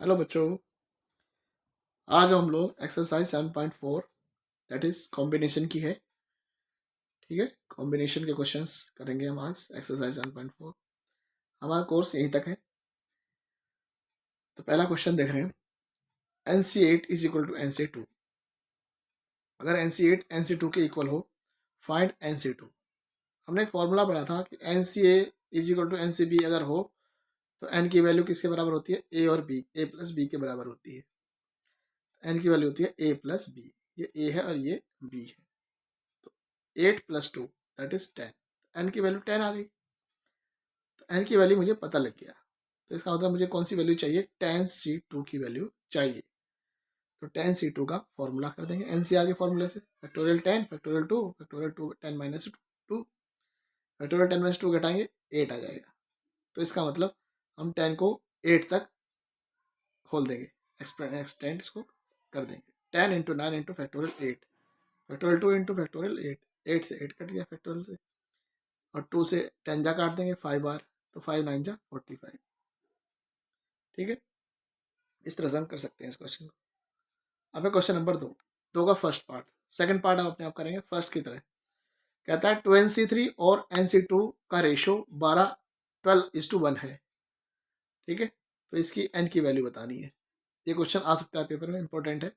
Hello बच्चों, आज हम लोग एक्सरसाइज 7.4 दैट इज कॉम्बिनेशन की है। ठीक है, कॉम्बिनेशन के क्वेश्चंस करेंगे हम आज एक्सरसाइज 7.4। हमारा कोर्स यहीं तक है। तो पहला क्वेश्चन देख रहे हैं, NC8 is equal to NC2। अगर NC8 NC2 के इक्वल हो, फाइंड NC2। हमने एक फॉर्मूला पढ़ा था कि NCA is equal to NCB अगर हो तो N की वैल्यू किसके बराबर होती है? A और B, A प्लस B के बराबर होती है। N की वैल्यू होती है A प्लस B। ये A है और ये B है। 8 प्लस 2 दैट इज 10। एन की वैल्यू 10 आ गई। तो एन की वैल्यू मुझे पता लग गया। तो इसका मतलब मुझे कौन सी वैल्यू चाहिए? 10C2 की वैल्यू चाहिए। तो 10C2 का फॉर्मूला कर देंगे एनसीआर के फॉर्मूले से। Factorial 10 factorial 2 factorial 2 10 minus 2 factorial 10 minus 2 घटाएंगे 8 आ जाएगा। तो इसका मतलब हम 10 को 8 तक खोल देंगे, एक्सटेंड इसको कर देंगे। 10 into 9 into factorial 8 factorial 2 into factorial 8 8 से 8 कट गया फैक्टोरियल से, और 2 से 10 जा काट देंगे 5 बार, तो 5 9 जा 45। ठीक है, इस तरह से हम कर सकते हैं इस क्वेश्चन को। अब है क्वेश्चन नंबर 2 का फर्स्ट पार्ट। सेकंड पार्ट हम अपने आप करेंगे फर्स्ट की तरह। कहता है 2NC3 और NC2 का रेशो 12:1 है। ठीक है, तो इसकी n की वैल्यू बतानी है। ये क्वेश्चन आ सकता है पेपर में, इंपॉर्टेंट है।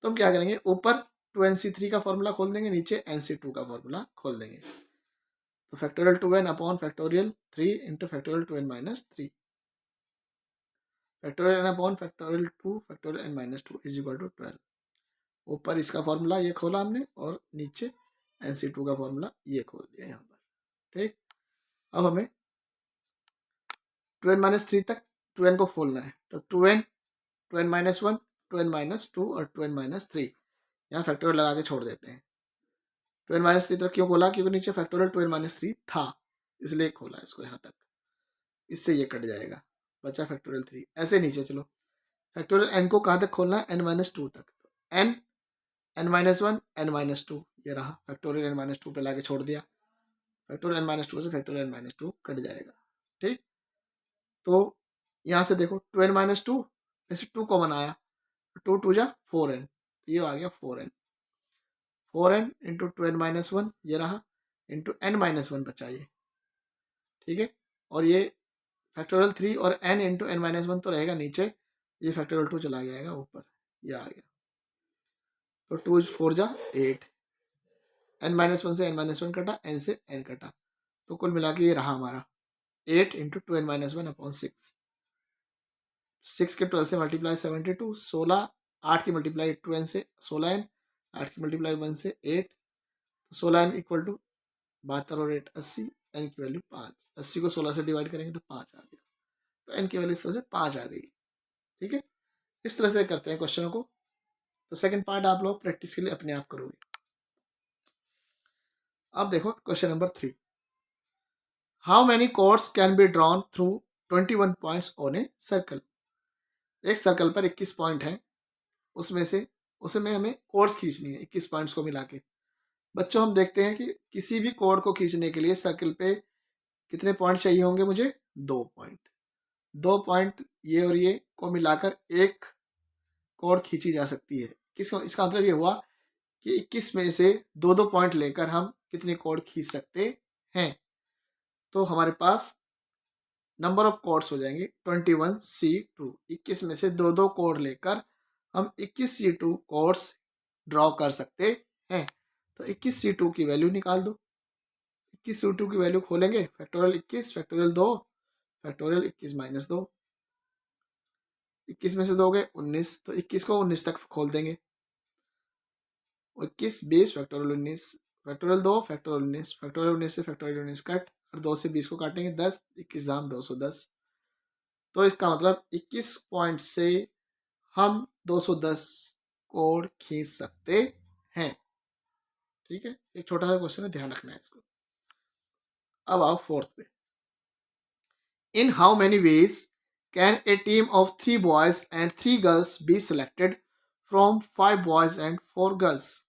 तो हम क्या करेंगे, ऊपर 2NC3 का फॉर्मूला खोल देंगे, नीचे NC2 का फॉर्मूला खोल देंगे। तो factorial 2n upon factorial 3 into factorial 2n minus 3 factorial n upon factorial 2 factorial n minus 2 is equal to 12। ऊपर इसका फॉर्मूला ये खोला हमने, और नीचे NC2 का फॉर्मूला ये खोल दिया यहाँ पर। ठीक, अब हमें 2n माइनस 3 तक 2n को खोलना है। तो 2n 2n minus 1 2n minus 2 और 2n माइनस 3 यहाँ फैक्टोरियल लगा के छोड़ देते हैं। 2n माइनस 3 तक क्यों खोला? क्योंकि नीचे फैक्टोरियल 2n माइनस 3 था, इसलिए खोला इसको यहाँ तक। इससे ये कट जाएगा, बचा फैक्टोरियल 3। ऐसे नीचे चलो, फैक्टोरियल n को कहाँ तक खोलना है? n माइनस 2 तक। n n minus 1 n minus 2 ये रहा, फैक्टोरियल n माइनस 2 पे लाके छोड़ दिया। फैक्टोरियल n माइनस 2 से फैक्टोरियल n माइनस 2 कट जाएगा। ठीक, तो यहाँ से देखो 2n माइनस 2 ऐसे 2 कॉमन आया, 2 2 जा 4n, ये आ गया 4n इंटू 2n माइनस 1 ये रहा, इंटू n माइनस 1 बचा ये। ठीक है, और ये फैक्टोरियल 3 और n इंटू n माइनस 1 तो रहेगा नीचे, ये फैक्टोरियल 2 चला जाएगा ऊपर, ये आ गया। तो 2 4 जा 8, n माइनस 1 से n माइनस 1 कटा, n से n कटा, तो कुल मिला के ये रहा हमारा 8 इंटू 2n माइनस 1 अपॉन 6। 6 के 12 से मल्टीप्लाई 72, 16, 8 की मल्टीप्लाई 2n से 16n, 8 की मल्टीप्लाई 1 से 8, तो 16n इक्वल टू 72 और 8 80, n की वैल्यू 5। 80 को 16 से डिवाइड करेंगे तो 5 आ गया, तो n की वैल्यू इस तरह से 5 आ गई। ठीक है, इस तरह से करते हैं क्वेश्चनों को। तो सेकंड पार्ट आप लोग प्रैक्टिस के लिए अपने आप करोगे। अब देखो question number 3, how many chords can be drawn through 21 points on a circle. एक सर्कल पर 21 पॉइंट हैं, उसमें हमें कोर्ड्स खींचनी है 21 पॉइंट्स को मिला के। बच्चों हम देखते हैं कि किसी भी कोड को खींचने के लिए सर्कल पे कितने पॉइंट चाहिए होंगे? मुझे 2 पॉइंट। 2 पॉइंट ये और ये को मिलाकर एक कोड खींची जा सकती है। इसका मतलब ये हुआ कि 21 में से 2-2 पॉइंट लेकर हम कितने कोड खींच सकते हैं। तो हमारे पास नंबर ऑफ कोड्स हो जाएंगे 21C2। 21 में से 2-2 कोड लेकर हम 21C2 कोड्स ड्रॉ कर सकते हैं। तो 21C2 की वैल्यू निकाल दो। 21C2 की वैल्यू खोलेंगे, फैक्टोरियल 21 फैक्टोरियल 2 फैक्टोरियल 21 माइनस 2, 21 में से 2 गए 19, तो 21 को 19 तक खोल देंगे। 21 20 फैक्टोरियल 19 फैक्टोरियल 2 फैक्टोरियल 19 फैक्टोरियल 19 से फैक्टोरियल 19 कट, और 2 से 20 को काटेंगे 10, 21 दाम 210। तो इसका मतलब 21 पॉइंट से हम 210 कोड खींच सकते हैं। ठीक है, एक छोटा सा क्वेश्चन है, ध्यान रखना है इसको। अब आओ फोर्थ पे, in how many ways can a team of 3 boys and 3 girls be selected from 5 boys and 4 girls.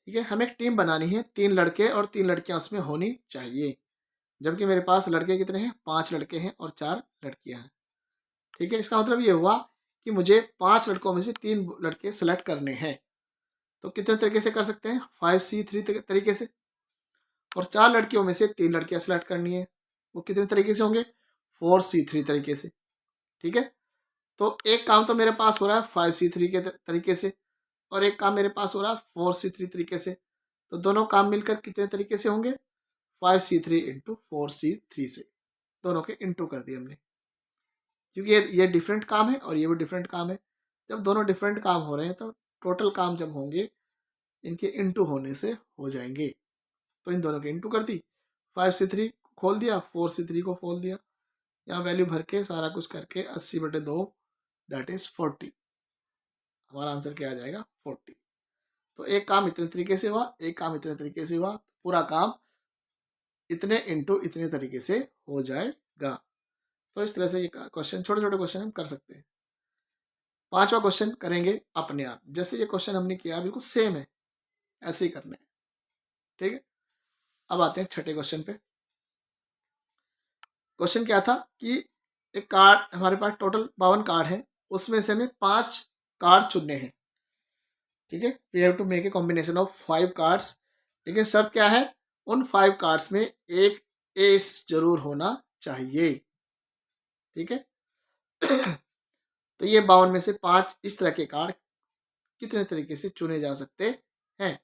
ठीक है, हमें एक टीम बनानी है, 3 लड़के और 3 लड़कियां उसमें होनी चाहिए, जबकि मेरे पास लड़के कितने हैं? 5 लड़के हैं और 4 लड़कियां हैं। ठीक है, इसका मतलब ये हुआ कि मुझे 5 लड़कों में से 3 लड़के सेलेक्ट करने हैं। तो कितने तरीके से कर सकते हैं? 5C3 तरीके से। और 4 लड़कियों में से 3 लड़कियां सेलेक्ट करनी है, वो कितने तरीके से होंगे? 4C3 तरीके से। ठीक है, तो एक काम तो मेरे पास हो रहा है 5C3 के तरीके से, और एक काम मेरे पास हो रहा है 4C3 तरीके से। तो दोनों काम मिलकर कितने तरीके से होंगे? 5C3 इंटू 4C3 से। दोनों के इंटू कर दिए हमने, क्योंकि ये डिफरेंट काम है और ये भी डिफरेंट काम है। जब दोनों डिफरेंट काम हो रहे हैं तो टोटल काम जब होंगे इनके इंटू होने से हो जाएंगे। तो इन दोनों के इंटू कर दी, 5C3 खोल दिया, 4C3 को खोल दिया, यहाँ वैल्यू भर के सारा कुछ करके 80/2 दैट इज 40। हमारा आंसर क्या आ जाएगा? 40। तो एक काम इतने तरीके से हुआ, एक काम इतने तरीके से हुआ, पूरा काम इतने इंटू इतने तरीके से हो जाएगा। तो इस तरह से ये क्वेश्चन, छोटे छोटे क्वेश्चन हम कर सकते हैं। 5वां क्वेश्चन करेंगे अपने आप, जैसे ये क्वेश्चन हमने किया बिल्कुल सेम है, ऐसे ही करने हैं। ठीक है, अब आते हैं छठे क्वेश्चन पे। क्वेश्चन क्या था कि एक कार्ड, हमारे पास टोटल 52 कार्ड है, उसमें से हमें 5 कार्ड चुनने हैं। ठीक है, we have to make a combination of 5 cards. लेकिन शर्त क्या है? उन 5 कार्ड्स में एक एस जरूर होना चाहिए। ठीक है तो ये 52 में से 5 इस तरह के कार्ड कितने तरीके से चुने जा सकते हैं?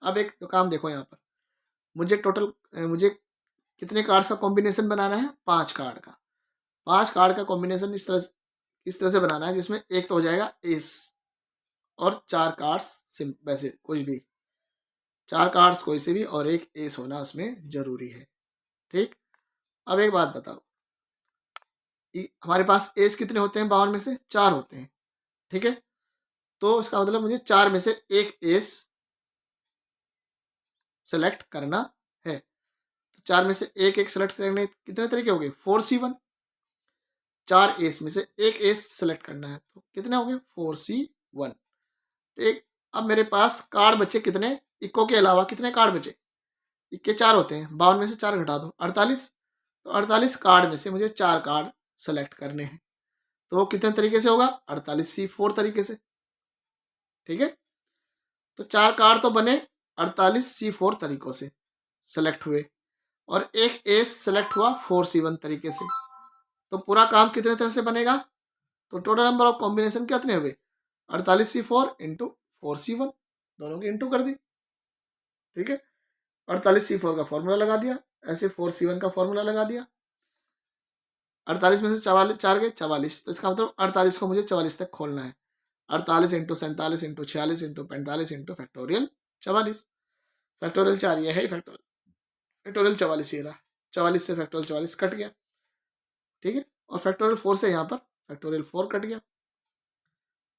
अब एक तो काम देखो यहाँ पर, मुझे कितने कार्ड्स का कॉम्बिनेशन बनाना है? 5 कार्ड का। 5 कार्ड का कॉम्बिनेशन इस तरह से बनाना है जिसमें एक तो हो जाएगा एस, और 4 कार्ड्स वैसे कुछ भी, 4 कार्ड्स कोई से भी और एक एस होना उसमें जरूरी है। ठीक, अब एक बात बताओ, हमारे पास एस कितने होते हैं? 52 में से 4 होते हैं। ठीक है, तो इसका मतलब मुझे 4 में से एक एस सेलेक्ट करना है। तो 4 में से एक सेलेक्ट करने कितने तरीके हो गए? 4C1। 4 एस में से एक एस सेलेक्ट करना है, तो कितने हो गए? 4C1। एक, अब मेरे पास कार्ड बचे कितने? इक्को के अलावा कितने कार्ड बचे? इक्के 4 होते हैं, 52 में से 4 घटा दो, 48। तो 48 कार्ड में से मुझे 4 कार्ड सेलेक्ट करने हैं, तो वो कितने तरीके से होगा? 48C4 तरीके से। ठीक है, तो 4 कार्ड तो बने 48C4 तरीकों से सेलेक्ट हुए, और एक एस सेलेक्ट हुआ 4C1 तरीके से। तो पूरा काम कितने तरह से बनेगा? तो टोटल नंबर ऑफ कॉम्बिनेशन कितने हुए? 48C4 इंटू 4C1, दोनों की इंटू कर दी। ठीक है, 48C4 का फॉर्मूला लगा दिया, ऐसे 4C1 का फॉर्मूला लगा दिया। 48 में से 44 4 गए 44, तो इसका मतलब 48 को मुझे 44 तक खोलना है। 48 into 47 into 46 into 45 into factorial 44। Factorial 4 ये है, फैक्टोरियल 44 ये रहा, 44 से फैक्टोरियल 44 कट गया। ठीक है, और फैक्टोरियल 4 से यहाँ पर फैक्टोरियल 4 कट गया,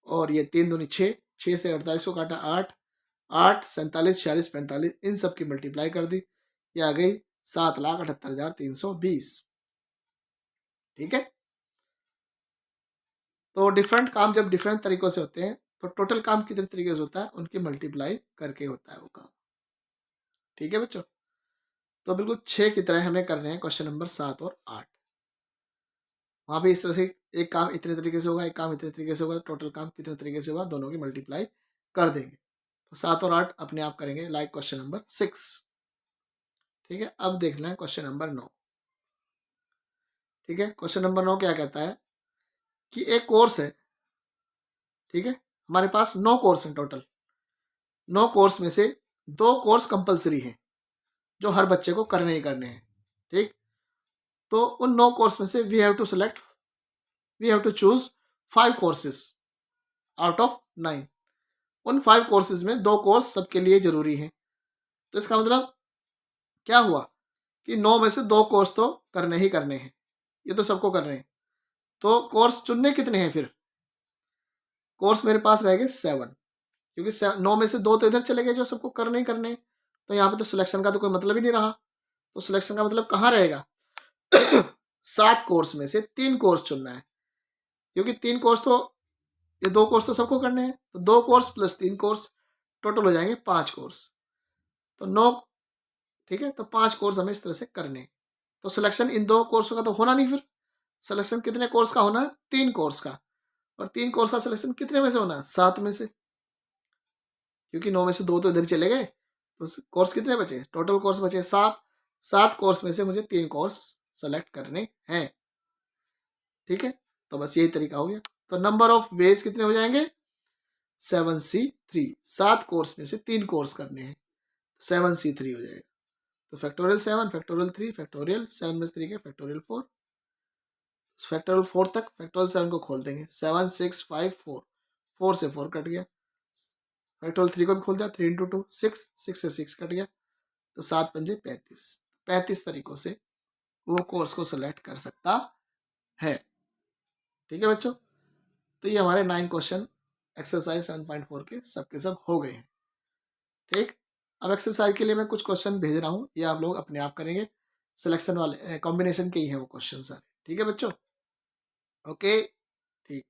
और ये 3 दूनी 6, 6 से 48 को काटा 8, 8 47 46 45, इन सब की मल्टीप्लाई कर दी, ये आ गई 7,78,320। ठीक है, तो डिफरेंट काम जब डिफरेंट तरीकों से होते हैं तो टोटल काम कितने तरीके से होता है? उनकी मल्टीप्लाई करके होता है वो काम। ठीक है बच्चों, तो बिल्कुल 6 की तरह हमें करने हैं क्वेश्चन नंबर 7 और 8। वहाँ भी इस तरह से एक काम इतने तरीके से होगा, एक काम इतने तरीके से होगा, टोटल काम कितने तरीके से होगा, दोनों की मल्टीप्लाई कर देंगे। तो 7 और 8 अपने आप करेंगे, लाइक क्वेश्चन नंबर 6। ठीक है, अब देखना है क्वेश्चन नंबर 9। ठीक है, क्वेश्चन नंबर 9 क्या कहता है कि एक कोर्स है। ठीक है, हमारे पास 9 कोर्स हैं टोटल। 9 कोर्स में से 2 कोर्स कंपलसरी हैं जो हर बच्चे को करने ही करने हैं। ठीक, तो उन 9 कोर्स में से we have to choose 5 courses out of 9। उन 5 कोर्सेज में 2 कोर्स सबके लिए जरूरी हैं। तो इसका मतलब क्या हुआ कि 9 में से 2 कोर्स तो करने ही करने हैं, ये तो सबको करने हैं। तो कोर्स चुनने कितने हैं? फिर कोर्स मेरे पास रह गए 7, क्योंकि 9 में से 2 तो इधर चले गए जो सबको करने ही करने हैं, तो यहाँ पे तो सिलेक्शन का तो कोई मतलब ही नहीं रहा। तो सिलेक्शन का मतलब कहाँ रहेगा? 7 कोर्स में से 3 कोर्स चुनना है, क्योंकि 3 कोर्स तो, ये 2 कोर्स तो सबको करने हैं, तो 2 कोर्स प्लस 3 कोर्स टोटल हो जाएंगे 5 कोर्स। तो 9, ठीक है, तो 5 कोर्स हमें इस तरह से करने हैं। तो सिलेक्शन इन 2 कोर्सों का तो होना नहीं फिर, सिलेक्शन कितने कोर्स का होना है? 3 कोर्स का। और 3 कोर्स का सिलेक्शन कितने में से होना है? 7 में से, क्योंकि 9 में से 2 तो इधर चले गए, तो कोर्स कितने बचे? टोटल कोर्स बचे 7। 7 कोर्स में से मुझे 3 कोर्स सेलेक्ट करने हैं। ठीक है, तो बस यही तरीका हो गया। तो नंबर ऑफ वेज कितने हो जाएंगे? 7C3। 7 कोर्स में से 3 कोर्स करने हैं, 7C3 हो जाएगा। तो फैक्टोरियल 7, फैक्टोरियल 3, फैक्टोरियल 7 में से 3 के फैक्टोरियल 4, फैक्टोरियल 4 तक फैक्टोरियल 7 को खोल देंगे। 7 6 5 4, 4 से 4 कट गया। फैक्टोरियल 3 को भी खोल दिया, 3 इंटू 2 6, 6 से 6 कट गया, तो 7 पंजे 35। 35 तरीकों से वो कोर्स को सिलेक्ट कर सकता है। ठीक है बच्चों, तो ये हमारे 9 क्वेश्चन एक्सरसाइज 7.4 के सब हो गए हैं। ठीक, अब एक्सरसाइज के लिए मैं कुछ क्वेश्चन भेज रहा हूँ, ये आप लोग अपने आप करेंगे। सिलेक्शन वाले कॉम्बिनेशन के ही हैं वो क्वेश्चन सारे। ठीक है बच्चों, ओके, ठीक।